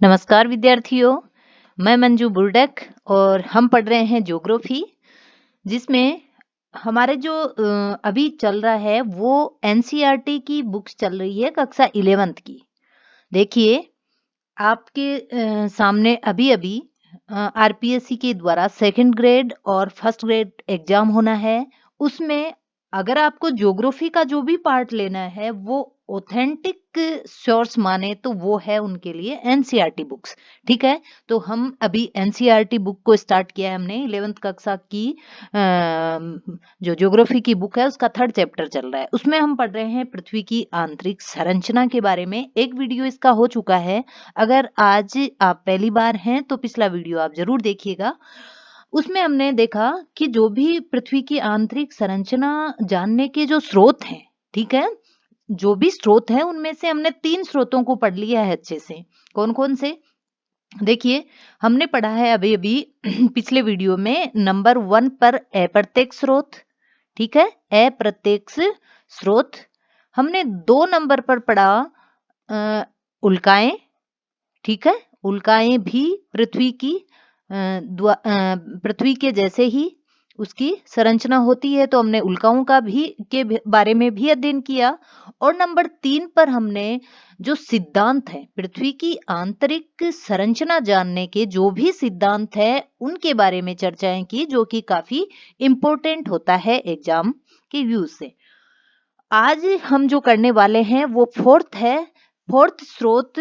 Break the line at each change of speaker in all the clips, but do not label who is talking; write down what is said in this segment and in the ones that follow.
नमस्कार विद्यार्थियों, मैं मंजू बुर्डक और हम पढ़ रहे हैं ज्योग्राफी जिसमें हमारे जो अभी चल रहा है वो एनसीईआरटी की बुक्स चल रही है कक्षा 11th की। देखिए आपके सामने अभी-अभी आरपीएससी के द्वारा सेकंड ग्रेड और फर्स्ट ग्रेड एग्जाम होना है। उसमें अगर आपको ज्योग्राफी का जो भी पार्ट लेना है वो ऑथेंटिक सोर्स माने तो वो है उनके लिए एनसीईआरटी बुक्स। ठीक है, तो हम अभी एनसीईआरटी बुक को स्टार्ट किया है हमने 11th कक्षा की। जो ज्योग्राफी की बुक है उसका 3rd चैप्टर चल रहा है। उसमें हम पढ़ रहे हैं पृथ्वी की आंतरिक संरचना के बारे में। एक वीडियो इसका हो चुका है। अगर आज आप पहली बार हैं तो पिछला वीडियो आप जरूर देखिएगा। उसमें हमने देखा कि जो भी पृथ्वी की आंतरिक संरचना जानने के जो स्रोत हैं, ठीक है, जो भी स्रोत हैं उनमें से हमने 3 स्रोतों को पढ़ लिया है अच्छे से। कौन-कौन से? देखिए, हमने पढ़ा है अभी-अभी पिछले वीडियो में नंबर 1 पर अप्रत्यक्ष स्रोत, ठीक है, अप्रत्यक्ष स्रोत। हमने 2 नंबर पर पढ़ा उल्काएं, ठीक है, उल्काएं भी पृथ्वी के जैसे ही उसकी संरचना होती है, तो हमने उल्काओं का भी बारे में भी अध्ययन किया। और नंबर 3 पर हमने जो सिद्धांत है पृथ्वी की आंतरिक संरचना जानने के जो भी सिद्धांत है उनके बारे में चर्चाएं की, जो कि काफी इंपॉर्टेंट होता है एग्जाम के व्यू से। आज हम जो करने वाले हैं वो फोर्थ स्रोत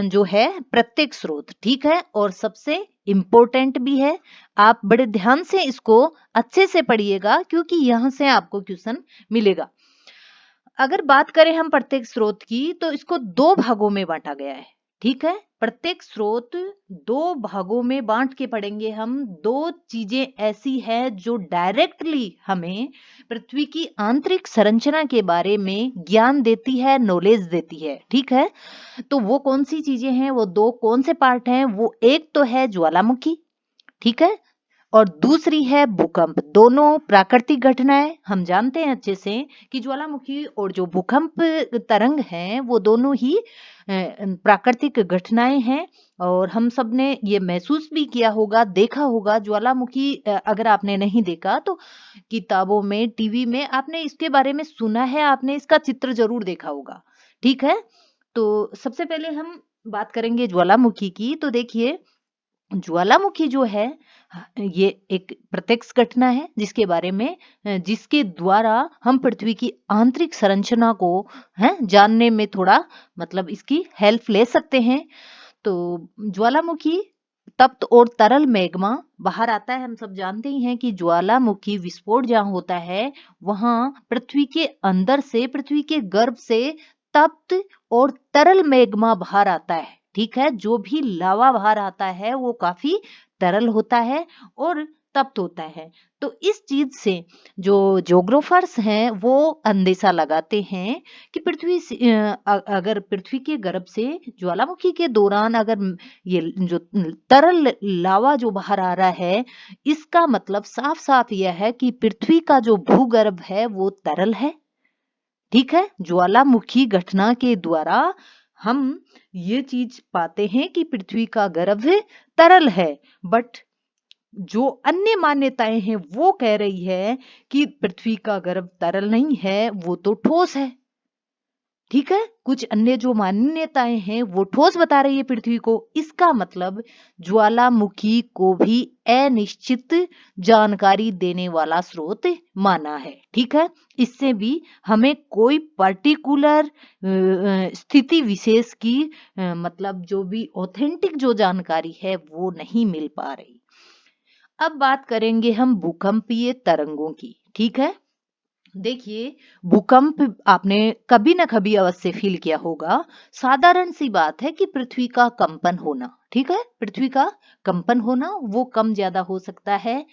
जो है प्रत्येक स्रोत, ठीक है, और सबसे इंपॉर्टेंट भी है। आप बड़े ध्यान से इसको अच्छे से पढ़िएगा क्योंकि यहां से आपको क्वेश्चन मिलेगा। अगर बात करें हम प्रत्येक स्रोत की तो इसको 2 भागों में बांटा गया है, ठीक है। प्रत्येक स्रोत 2 भागों में बांट के पढ़ेंगे हम। 2 चीजें ऐसी हैं जो डायरेक्टली हमें पृथ्वी की आंतरिक संरचना के बारे में ज्ञान देती है, नॉलेज देती है, ठीक है। तो वो कौन सी चीजें हैं, वो 2 कौन से पार्ट हैं? वो एक तो है ज्वालामुखी, ठीक है, और दूसरी है भूकंप। दोनों प्राकृतिक घटनाएं। हम जानते हैं अच्छे से कि ज्वालामुखी और जो भूकंप तरंग हैं वो दोनों ही प्राकृतिक घटनाएं हैं। और हम सब ने ये महसूस भी किया होगा, देखा होगा। ज्वालामुखी अगर आपने नहीं देखा तो किताबों में, टीवी में आपने इसके बारे में सुना है, आपने इसका चित्र जरूर देखा होगा, ठीक है। तो सबसे पहले हम बात करेंगे ज्वालामुखी की। तो देखिए, ज्वालामुखी जो है ये एक प्रत्यक्ष घटना है जिसके बारे में जिसके द्वारा हम पृथ्वी की आंतरिक संरचना को जानने में थोड़ा मतलब इसकी हेल्प ले सकते हैं। तो ज्वालामुखी तप्त और तरल मैग्मा बाहर आता है। हम सब जानते ही हैं कि ज्वालामुखी विस्फोट जहाँ होता है वहां पृथ्वी के अंदर से, पृथ्वी के गर्भ से तप्त और तरल मैग्मा बाहर आता है, ठीक है। जो भी लावा बाहर आता है वो काफी तरल होता है और तप्त होता है। तो इस चीज से जो ज्योग्राफर्स हैं वो अंदेशा लगाते हैं कि अगर पृथ्वी के गर्भ से ज्वालामुखी के दौरान अगर ये जो तरल लावा जो बाहर आ रहा है, इसका मतलब साफ साफ यह है कि पृथ्वी का जो भूगर्भ है वो तरल है, ठीक है। ज्वालामुखी घटना के द्वारा हम ये चीज पाते हैं कि पृथ्वी का गर्भ तरल है। बट जो अन्य मान्यताएं हैं वो कह रही है कि पृथ्वी का गर्भ तरल नहीं है, वो तो ठोस है, ठीक है। कुछ अन्य जो मान्यताएं हैं वो ठोस बता रही है पृथ्वी को। इसका मतलब ज्वालामुखी को भी अनिश्चित जानकारी देने वाला स्रोत माना है, ठीक है। इससे भी हमें कोई पर्टिकुलर स्थिति विशेष की मतलब जो भी ऑथेंटिक जो जानकारी है वो नहीं मिल पा रही। अब बात करेंगे हम भूकंपीय तरंगों की, ठीक है। देखिए, भूकंप आपने कभी ना कभी अवश्य फील किया होगा। साधारण सी बात है कि पृथ्वी का कंपन होना, ठीक है, पृथ्वी का कंपन होना वो कम ज्यादा हो सकता है।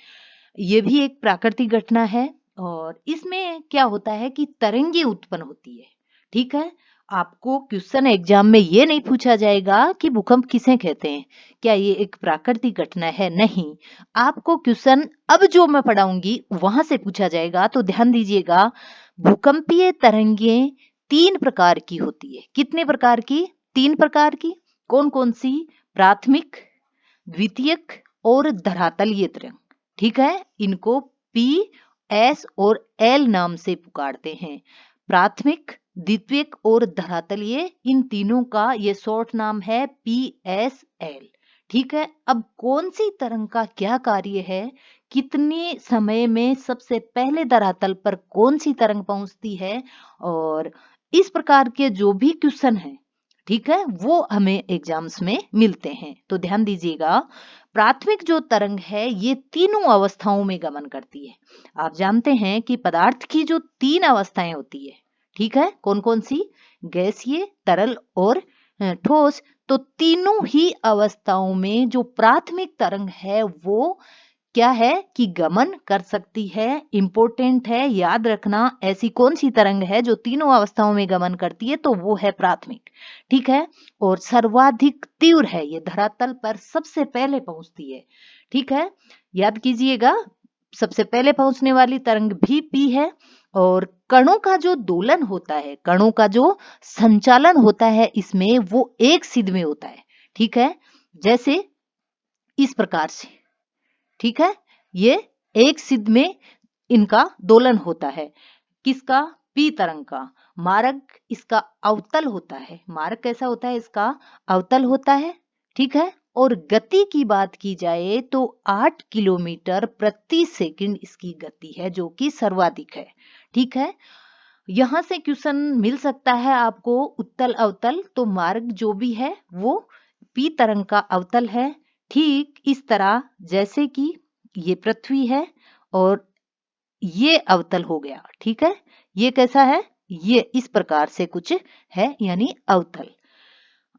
ये भी एक प्राकृतिक घटना है और इसमें क्या होता है कि तरंगे उत्पन्न होती है, ठीक है। आपको क्वेश्चन एग्जाम में ये नहीं पूछा जाएगा कि भूकंप किसे कहते हैं, क्या ये एक प्राकृतिक घटना है? नहीं, आपको क्वेश्चन अब जो मैं पढ़ाऊंगी वहां से पूछा जाएगा। तो ध्यान दीजिएगा, भूकंपीय तरंगे 3 प्रकार की होती है। कितने प्रकार की? 3 प्रकार की। कौन कौन सी? प्राथमिक, द्वितीयक और धरातलीय तरंग। ठीक है, इनको पी, एस और एल नाम से पुकारते हैं। प्राथमिक, द्वितीयक और धरातलीय, इन तीनों का ये शॉर्ट नाम है पी, एस, एल। ठीक है, अब कौन सी तरंग का क्या कार्य है, कितने समय में सबसे पहले धरातल पर कौन सी तरंग पहुंचती है, और इस प्रकार के जो भी क्वेश्चन है, ठीक है, वो हमें एग्जाम्स में मिलते हैं। तो ध्यान दीजिएगा, प्राथमिक जो तरंग है ये तीनों अवस्थाओं में गमन करती है। आप जानते हैं कि पदार्थ की जो 3 अवस्थाएं होती है, ठीक है, कौन कौन सी? गैसीय, तरल और ठोस। तो तीनों ही अवस्थाओं में जो प्राथमिक तरंग है वो क्या है कि गमन कर सकती है। इंपॉर्टेंट है, याद रखना, ऐसी कौन सी तरंग है जो तीनों अवस्थाओं में गमन करती है, तो वो है प्राथमिक। ठीक है, और सर्वाधिक तीव्र है, ये धरातल पर सबसे पहले पहुंचती है। ठीक है, याद कीजिएगा, सबसे पहले पहुंचने वाली तरंग भी पी है। और कणों का जो दोलन होता है, कणों का जो संचालन होता है इसमें, वो एक सिध में होता है। ठीक है, जैसे इस प्रकार से, ठीक है, ये एक सिध में इनका दोलन होता है। किसका? पी तरंग का। मार्ग इसका अवतल होता है। मार्ग कैसा होता है? इसका अवतल होता है। ठीक है, और गति की बात की जाए तो 8 किलोमीटर प्रति सेकंड इसकी गति है, जो कि सर्वाधिक है। ठीक है, यहां से क्वेश्चन मिल सकता है आपको उत्तल अवतल, तो मार्ग जो भी है वो पी तरंग का अवतल है। ठीक इस तरह जैसे कि ये पृथ्वी है और ये अवतल हो गया। ठीक है, ये कैसा है? ये इस प्रकार से कुछ है, यानी अवतल।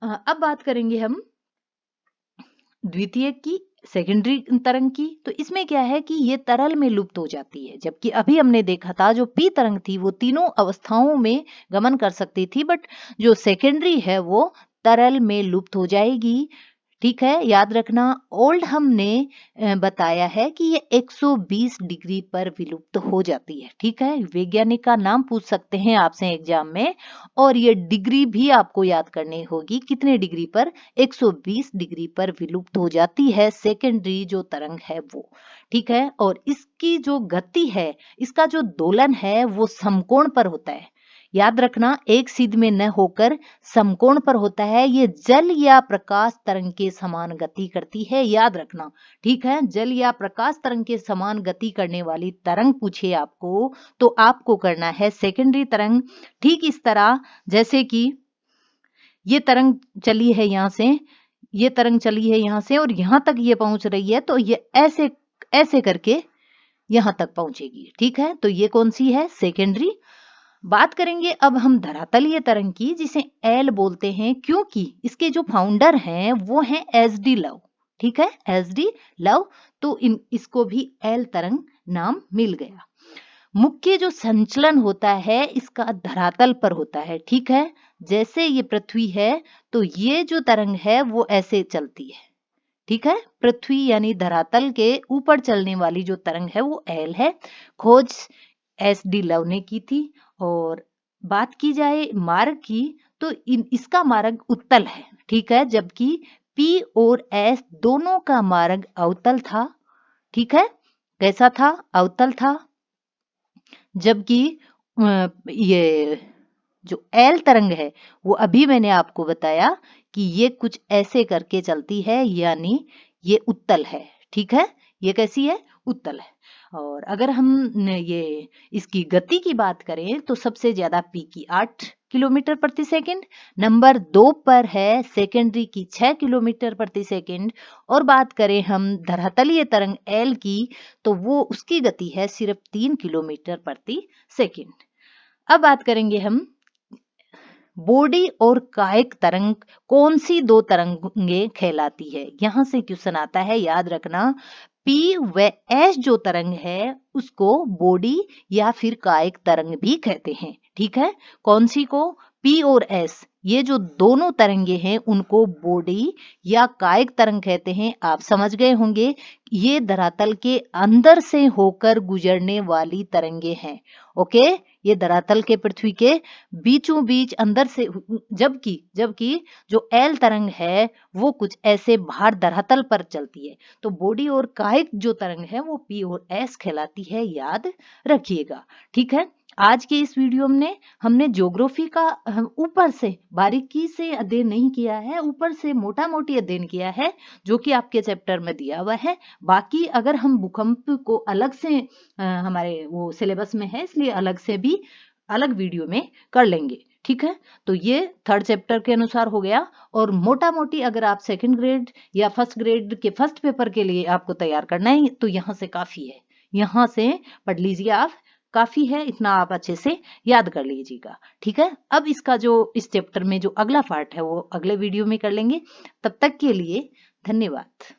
अब बात करेंगे हम द्वितीय की, सेकेंडरी तरंग की। तो इसमें क्या है कि ये तरल में लुप्त हो जाती है, जबकि अभी हमने देखा था जो पी तरंग थी वो तीनों अवस्थाओं में गमन कर सकती थी, बट जो सेकेंडरी है वो तरल में लुप्त हो जाएगी। ठीक है, याद रखना, ओल्ड हमने बताया है कि ये 120 डिग्री पर विलुप्त हो जाती है। ठीक है, वैज्ञानिक का नाम पूछ सकते हैं आपसे एग्जाम में, और ये डिग्री भी आपको याद करनी होगी, कितने डिग्री पर? 120 डिग्री पर विलुप्त हो जाती है सेकेंडरी जो तरंग है वो। ठीक है, और इसकी जो गति है, इसका जो दोलन है वो समकोण पर होता है। याद रखना, एक सिध में न होकर समकोण पर होता है। ये जल या प्रकाश तरंग के समान गति करती है, याद रखना। ठीक है, जल या प्रकाश तरंग के समान गति करने वाली तरंग पूछे आपको, तो आपको करना है सेकेंडरी तरंग। ठीक इस तरह जैसे कि ये तरंग चली है यहां से, ये तरंग चली है यहां से और यहां तक ये पहुंच रही है, तो ये ऐसे ऐसे करके यहां तक पहुंचेगी। ठीक है, तो ये कौन सी है? सेकेंडरी। बात करेंगे अब हम धरातलीय तरंग की, जिसे एल बोलते हैं, क्योंकि इसके जो फाउंडर हैं वो हैं एस डी लव। ठीक है, एस डी लव, तो इसको भी एल तरंग नाम मिल गया। मुख्य जो संचलन होता है इसका धरातल पर होता है। ठीक है, जैसे ये पृथ्वी है तो ये जो तरंग है वो ऐसे चलती है। ठीक है, पृथ्वी यानी धरातल के ऊपर चलने वाली जो तरंग है वो एल है। खोज एस डी लव ने की थी। और बात की जाए मार्ग की, तो इसका मार्ग उत्तल है। ठीक है, जबकि पी और एस दोनों का मार्ग अवतल था। ठीक है, कैसा था? अवतल था। जबकि ये जो एल तरंग है वो अभी मैंने आपको बताया कि ये कुछ ऐसे करके चलती है, यानी ये उत्तल है। ठीक है, ये कैसी है? उत्तल है। और अगर हम ये इसकी गति की बात करें तो सबसे ज्यादा पी की 8 किलोमीटर प्रति सेकंड, नंबर 2 पर है सेकेंडरी की 6 किलोमीटर प्रति सेकंड। और बात करें हम धरातलीय तरंग एल की, तो वो उसकी गति है सिर्फ 3 किलोमीटर प्रति सेकंड। अब बात करेंगे हम बॉडी और कायिक तरंग, कौन सी दो तरंगे कहलाती है? यहां से क्वेश्चन आता है, याद रखना। पी व एस जो तरंग है उसको बॉडी या फिर कायिक तरंग भी कहते हैं। ठीक है, कौन सी को? पी और एस, ये जो दोनों तरंगे हैं उनको बॉडी या कायिक तरंग कहते हैं। आप समझ गए होंगे, ये धरातल के अंदर से होकर गुजरने वाली तरंगे हैं। ओके, ये धरातल के पृथ्वी के बीचों बीच अंदर से, जबकि जो एल तरंग है वो कुछ ऐसे बाहर धरातल पर चलती है। तो बॉडी और कायिक जो तरंग है वो पी और एस कहलाती है, याद रखिएगा। ठीक है, आज के इस वीडियो में हमने ज्योग्राफी का ऊपर से बारीकी से अध्ययन नहीं किया है, ऊपर से मोटा मोटी अध्ययन किया है जो कि आपके चैप्टर में दिया हुआ है। बाकी अगर हम भूकंप को अलग से हमारे वो सिलेबस में है, इसलिए अलग से भी अलग वीडियो में कर लेंगे। ठीक है, तो ये थर्ड चैप्टर के अनुसार हो गया। और मोटा मोटी अगर आप सेकंड ग्रेड या फर्स्ट ग्रेड के फर्स्ट पेपर के लिए आपको तैयार करना है तो यहाँ से काफी है, यहाँ से पढ़ लीजिए आप, काफी है, इतना आप अच्छे से याद कर लीजिएगा। ठीक है, अब इसका जो इस चैप्टर में जो अगला पार्ट है वो अगले वीडियो में कर लेंगे। तब तक के लिए धन्यवाद।